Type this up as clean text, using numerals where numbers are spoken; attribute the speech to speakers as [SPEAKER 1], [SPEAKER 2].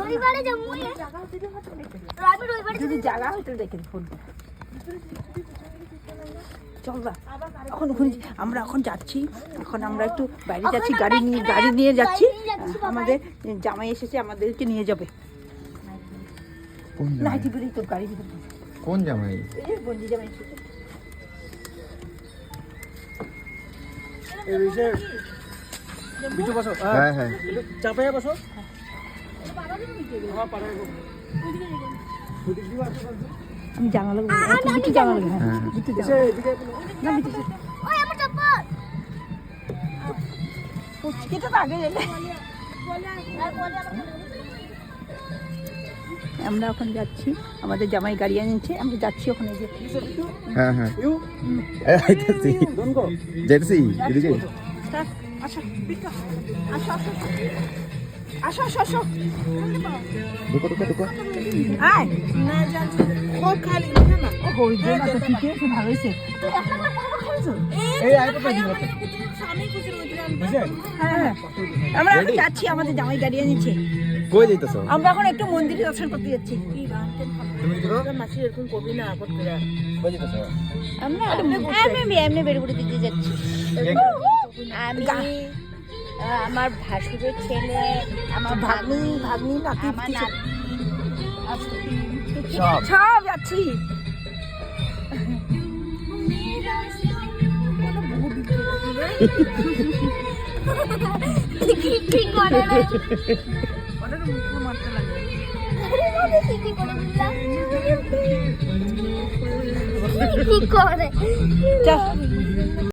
[SPEAKER 1] রবিবারে যাবো
[SPEAKER 2] যদি জায়গা হয়তো দেখেন ফোন চল না এখন ওখানে আমরা এখন যাচ্ছি এখন আমরা একটু বাইরে যাচ্ছি গাড়ি নিয়ে যাচ্ছি আমাদের জামাই এসেছে আমাদেরকে নিয়ে যাবে নাইটি বেরিয়ে তোর গাড়ি ভিতরে
[SPEAKER 3] কোন জামাই
[SPEAKER 2] এই বন্ধু জামাই এসেছে
[SPEAKER 4] এই বিষয়ে বিটু বসো
[SPEAKER 3] হ্যাঁ হ্যাঁ
[SPEAKER 4] চাপে বসো হ্যাঁ পারে
[SPEAKER 2] আমি জানালা বিটু জানালা হ্যাঁ বিটু জানালা
[SPEAKER 4] এদিকে
[SPEAKER 2] না বিটু
[SPEAKER 1] ওই আমার চপ্পল
[SPEAKER 2] পুচকিটা তো আগে এলে আমরা এখন যাচ্ছি আমাদের জামাই গাড়ি এনেছে আমরা যাচ্ছি ওখানে যে
[SPEAKER 3] হ্যাঁ হ্যাঁ
[SPEAKER 4] ইউ
[SPEAKER 3] আইতাছি
[SPEAKER 4] দনকো
[SPEAKER 3] যেতেছি এদিকে
[SPEAKER 2] আসো বিটু আসো আসো আসো আসো আসো
[SPEAKER 3] ঢুকো ঢুকো ঢুকো
[SPEAKER 2] আয়
[SPEAKER 5] না জানি খুব খালি না
[SPEAKER 2] ও হই যে না তো ঠিক আছে ভালো হয়েছে
[SPEAKER 4] এই আইতো তো দিও
[SPEAKER 5] স্বামী খুশি হইছিলাম
[SPEAKER 4] বুঝে
[SPEAKER 2] হ্যাঁ আমরা এখন যাচ্ছি আমাদের জামাই গাড়ি এনেছে
[SPEAKER 3] কই যাইতাছো
[SPEAKER 2] আমরা এখন একটু মন্দিরে দর্শন করতে যাচ্ছি
[SPEAKER 4] তুমি কি করো
[SPEAKER 5] মাসি এরকম কবি না আপদ করে
[SPEAKER 4] কই যাইতাছো
[SPEAKER 2] আমরা এমনি বের করে দিতে যাচ্ছি
[SPEAKER 5] আমি আমার ভাসুরের ছেলে আমার
[SPEAKER 2] ভাগ্নি নাতি
[SPEAKER 5] আমার নাতি
[SPEAKER 4] সব
[SPEAKER 2] সব যাচ্ছি
[SPEAKER 1] কি করে রে
[SPEAKER 5] ওদের মুখ মারতে লাগে
[SPEAKER 1] কি করে দিলাম কি করে
[SPEAKER 2] চল